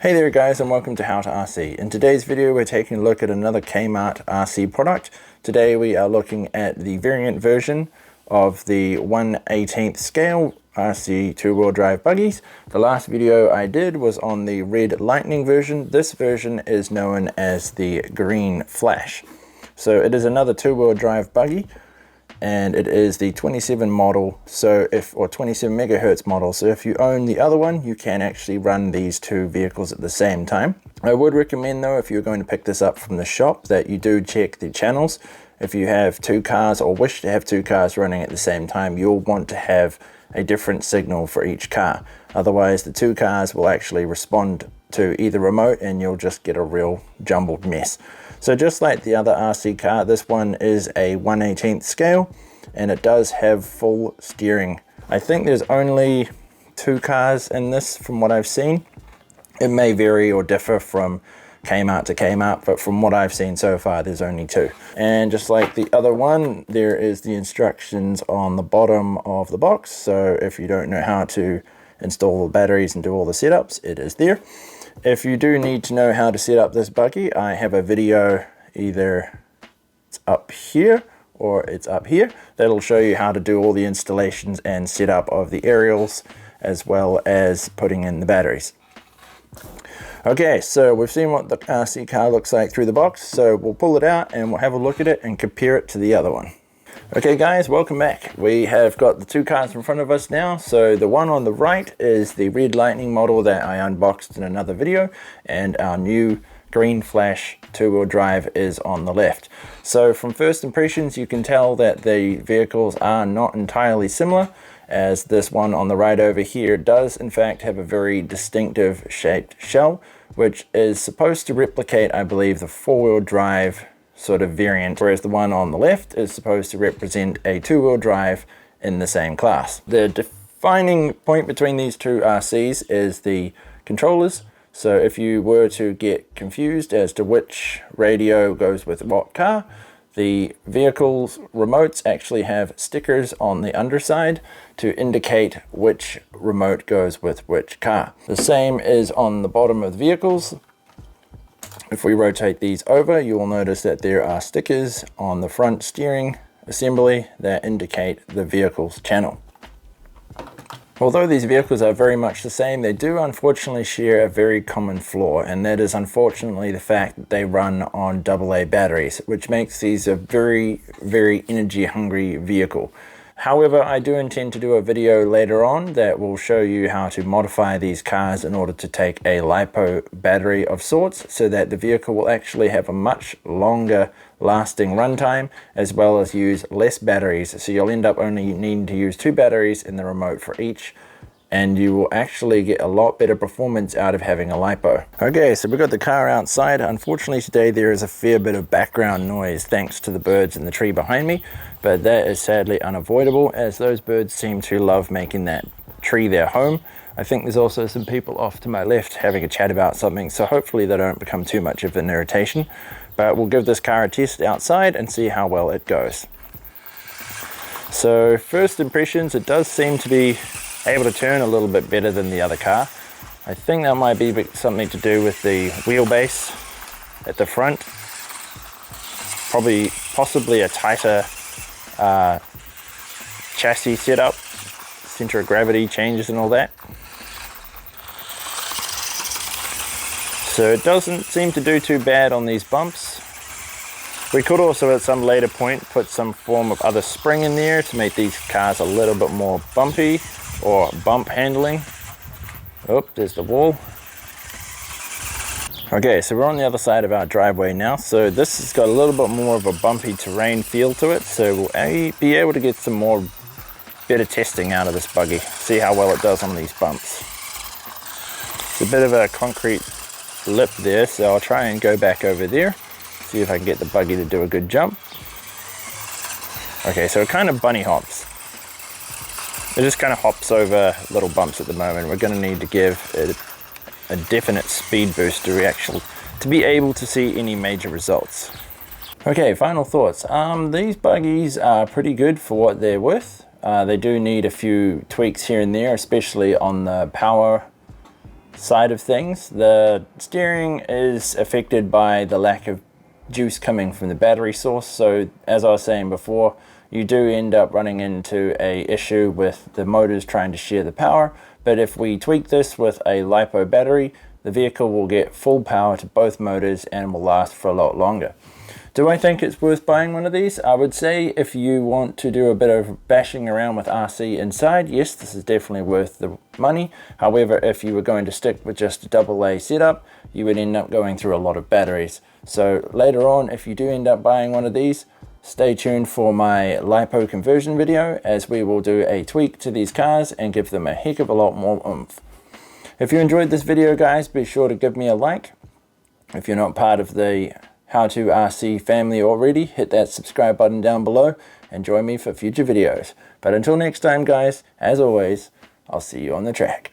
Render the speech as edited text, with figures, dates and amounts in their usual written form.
Hey there guys, and welcome to How to RC. In today's video we're taking a look at another Kmart RC product. Today we are looking at the variant version of the 1/18th scale RC two-wheel drive buggies. The last video I did was on the red lightning version. This version is known as the green flash. So it is another two-wheel drive buggy, and it is the 27 model, or 27 megahertz model. So if you own the other one, you can actually run these two vehicles at the same time. I would recommend though, if you're going to pick this up from the shop, that you do check the channels. If you have two cars or wish to have two cars running at the same time, you'll want to have a different signal for each car. Otherwise the two cars will actually respond to either remote and you'll just get a real jumbled mess. So just like the other RC car, this one is a 1/18th scale and it does have full steering. I think there's only two cars in this from what I've seen. It may vary or differ from Kmart to Kmart, but from what I've seen so far, there's only two. And just like the other one, there is the instructions on the bottom of the box. So if you don't know how to install the batteries and do all the setups, it is there. If you do need to know how to set up this buggy, I have a video, either it's up here or it's up here, that'll show you how to do all the installations and setup of the aerials, as well as putting in the batteries. Okay, so we've seen what the RC car looks like through the box, so we'll pull it out and we'll have a look at it and compare it to the other one. Okay guys, welcome back. We have got the two cars in front of us now. So the one on the right is the red lightning model that I unboxed in another video, and our new green flash two-wheel drive is on the left. So from first impressions you can tell that the vehicles are not entirely similar, as this one on the right over here does in fact have a very distinctive shaped shell, which is supposed to replicate, I believe, the four-wheel drive sort of variant, whereas the one on the left is supposed to represent a two-wheel drive in the same class. The defining point between these two RCs is the controllers. So if you were to get confused as to which radio goes with what car, the vehicle's remotes actually have stickers on the underside to indicate which remote goes with which car. The same is on the bottom of the vehicles. If we rotate these over, you will notice that there are stickers on the front steering assembly that indicate the vehicle's channel. Although these vehicles are very much the same, they do unfortunately share a very common flaw, and that is unfortunately the fact that they run on AA batteries, which makes these a very, very energy hungry vehicle. However, I do intend to do a video later on that will show you how to modify these cars in order to take a LiPo battery of sorts, so that the vehicle will actually have a much longer lasting runtime, as well as use less batteries. So you'll end up only needing to use two batteries in the remote for each, and you will actually get a lot better performance out of having a LiPo. Okay, so we've got the car outside. Unfortunately today there is a fair bit of background noise thanks to the birds in the tree behind me, but that is sadly unavoidable, as those birds seem to love making that tree their home. I think there's also some people off to my left having a chat about something, so hopefully they don't become too much of an irritation. But we'll give this car a test outside and see how well it goes. So first impressions, it does seem to be able to turn a little bit better than the other car. I think that might be something to do with the wheelbase at the front. Possibly a tighter chassis setup, center of gravity changes and all that. So it doesn't seem to do too bad on these bumps. We could also at some later point put some form of other spring in there to make these cars a little bit more bumpy, or bump handling. Oh, there's the wall. Okay, so we're on the other side of our driveway now. So this has got a little bit more of a bumpy terrain feel to it. So we'll be able to get some more better testing out of this buggy. See how well it does on these bumps. It's a bit of a concrete lip there, so I'll try and go back over there. See if I can get the buggy to do a good jump. Okay, so it kind of bunny hops. It just kind of hops over little bumps at the moment. We're going to need to give it a definite speed boost to be able to see any major results. Okay, final thoughts. These buggies are pretty good for what they're worth. They do need a few tweaks here and there, especially on the power side of things, the steering is affected by the lack of juice coming from the battery source. So as I was saying before, you do end up running into a issue with the motors trying to share the power. But if we tweak this with a LiPo battery, the vehicle will get full power to both motors and will last for a lot longer. Do I think it's worth buying one of these? I would say if you want to do a bit of bashing around with RC inside, yes, this is definitely worth the money. However, if you were going to stick with just a AA setup, you would end up going through a lot of batteries. So later on, if you do end up buying one of these, stay tuned for my LiPo conversion video, as we will do a tweak to these cars and give them a heck of a lot more oomph. If you enjoyed this video, guys, be sure to give me a like. If you're not part of the How to RC family already, hit that subscribe button down below and join me for future videos. But until next time, guys, as always, I'll see you on the track.